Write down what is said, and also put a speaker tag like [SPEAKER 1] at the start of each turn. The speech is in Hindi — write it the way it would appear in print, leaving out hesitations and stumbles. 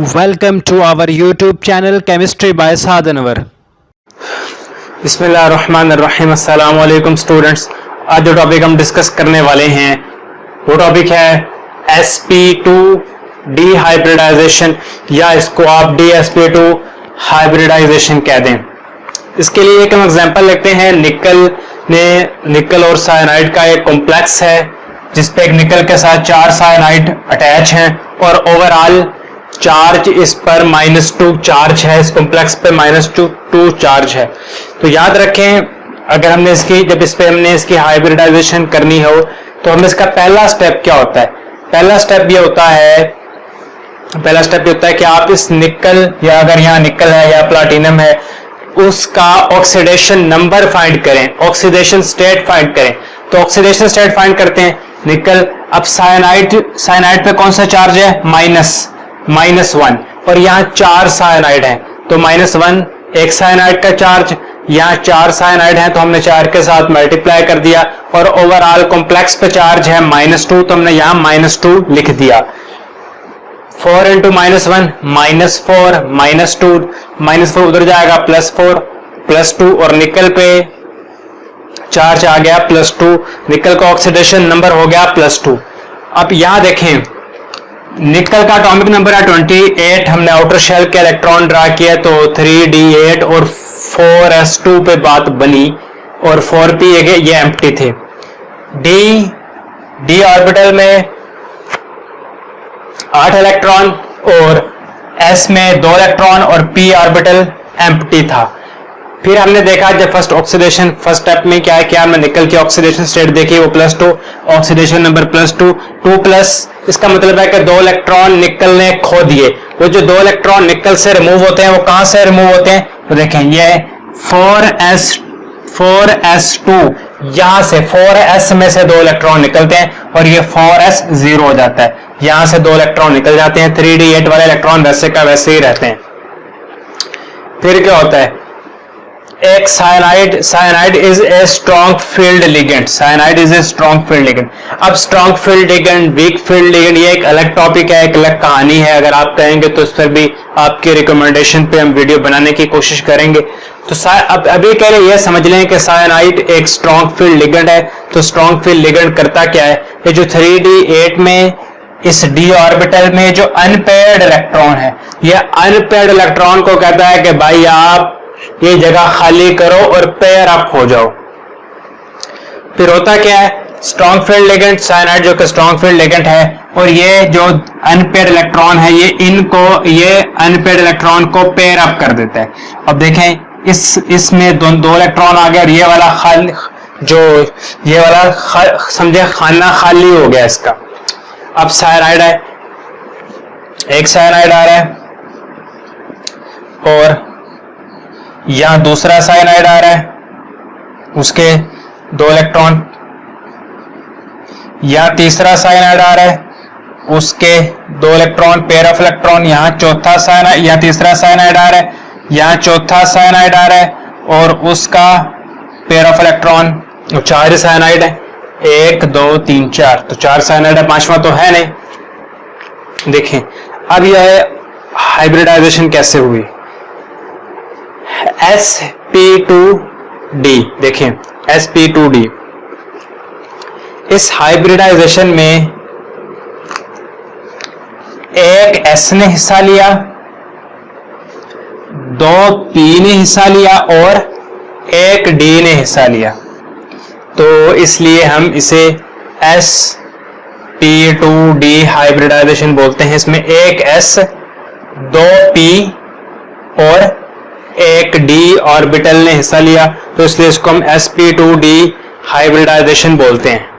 [SPEAKER 1] Welcome to our YouTube channel Chemistry by Saad Anwar.
[SPEAKER 2] बिस्मिल्लाहिर्रहमानिर्रहीम। अस्सलाम वालेकुम स्टूडेंट्स। आज जो टॉपिक हम डिस्कस करने वाले हैं वो टॉपिक है sp2 डिहाइब्रिडाइजेशन, या इसको आप dsp2 हाइब्रिडाइजेशन कह दें। इसके लिए एक हम एग्जांपल लेते हैं। निकल और साइनाइड का एक कॉम्प्लेक्स है जिसपे एक निकल के साथ 4 साइनाइड अटैच हैं और ओवरऑल चार्ज इस पर -2 चार्ज है, इस कॉम्प्लेक्स पे -2 चार्ज है। तो याद रखें, अगर हमने इसकी हाइब्रिडाइजेशन करनी हो तो हमें इसका पहला स्टेप क्या होता है? पहला स्टेप ये होता है कि आप इस निकल, या अगर यहाँ निकल है या प्लाटिनम है, उसका ऑक्सीडेशन नंबर फाइंड करें, ऑक्सीडेशन स्टेट फाइंड करें। तो ऑक्सीडेशन स्टेट फाइंड करते हैं। निकल, अब साइनाइड पे कौन सा चार्ज है? -1, और यहाँ 4 साइनाइड हैं तो -1 एक साइनाइड का चार्ज, यहाँ 4 साइनाइड हैं तो हमने 4 के साथ मल्टीप्लाई कर दिया, और ओवरऑल कॉम्प्लेक्स पे चार्ज है -2 तो हमने यहाँ -2 लिख दिया। 4 × -1 -4 उधर जाएगा +4 और निकल पे चार्ज आ गया +2, निकल का ऑक्सीडेशन नंबर हो गया +2। अब यहाँ देखें, निकल का एटॉमिक नंबर है 28, हमने आउटर शेल के इलेक्ट्रॉन ड्रा किया तो 3d8 और 4s2 पे बात बनी, और 4p ये एम्प्टी थे। d ऑर्बिटल में 8 इलेक्ट्रॉन और s में 2 इलेक्ट्रॉन और p ऑर्बिटल एम्प्टी था। फिर हमने देखा जब फर्स्ट स्टेप में क्या है, क्या हमने निकल की ऑक्सीडेशन स्टेट देखी, वो +2, ऑक्सीडेशन नंबर +2, इसका मतलब है कि 2 इलेक्ट्रॉन निकल ने खो दिए। वो जो 2 इलेक्ट्रॉन निकल से रिमूव होते हैं वो कहां से रिमूव होते हैं? तो देखें, ये 4s2, यहां से 4s में से 2 इलेक्ट्रॉन निकलते हैं और ये 4s 0 हो जाता है। यहां से 2 इलेक्ट्रॉन निकल जाते हैं, 3d8 वाले इलेक्ट्रॉन वैसे का वैसे ही रहते हैं। फिर क्या होता है? एक cyanide is a strong field ligand. अब strong field ligand, weak field ligand, ये एक अलग टॉपिक है, एक अलग कहानी है। अगर आप कहेंगे तो उस पर भी आपकी रिकमेंडेशन पे हम वीडियो बनाने की कोशिश करेंगे। तो अब अभी के लिए ये समझ लें कि साइनाइड एक स्ट्रॉन्ग फील्ड लिगेंड है। तो स्ट्रॉन्ग फील्ड लिगेंड करता क्या है? ये जो 3d8 में इस d ऑर्बिटल में जो अनपेयर्ड इलेक्ट्रॉन है, ये अनपेयर्ड इलेक्ट्रॉन को कहता है कि भाई आप ये जगह खाली करो और पेयर अप हो जाओ। फिर होता क्या है? स्ट्रॉन्ग फील्ड लिगेंड, साइनाइड जो कि स्ट्रॉन्ग फील्ड लिगेंड है, और ये जो अनपेयर्ड इलेक्ट्रॉन है ये अनपेयर्ड इलेक्ट्रॉन को पेयर अप कर देता है। अब देखें, इसमें 2 इलेक्ट्रॉन आ गए और ये वाला समझे खाना खाली हो गया इसका। अब साइनाइड है, एक साइनाइड आ रहा है और यहां दूसरा साइनाइड आ रहा है, उसके 2 इलेक्ट्रॉन, यहां तीसरा साइनाइड आ रहा है, उसके 2 इलेक्ट्रॉन, पेयर ऑफ इलेक्ट्रॉन, यहां चौथा साइनाइड, यहां तीसरा साइनाइड आ रहा है, यहां चौथा साइनाइड आ रहा है और उसका पेयर ऑफ इलेक्ट्रॉन, 4 साइनाइड है, 1 2 3 4, तो 4 साइनाइड है, 5वां तो है नहीं। देखें, अब यह हाइब्रिडाइजेशन कैसे हुई? sp2d, देखें sp2d, इस हाइब्रिडाइजेशन में एक s ने हिस्सा लिया, 2 p ने हिस्सा लिया और एक d ने हिस्सा लिया। तो इसलिए हम इसे sp2d हाइब्रिडाइजेशन बोलते हैं। इसमें एक s, 2 p और एक d ऑर्बिटल ने हिस्सा लिया, तो इसलिए इसको हम sp2d हाइब्रिडाइजेशन बोलते हैं।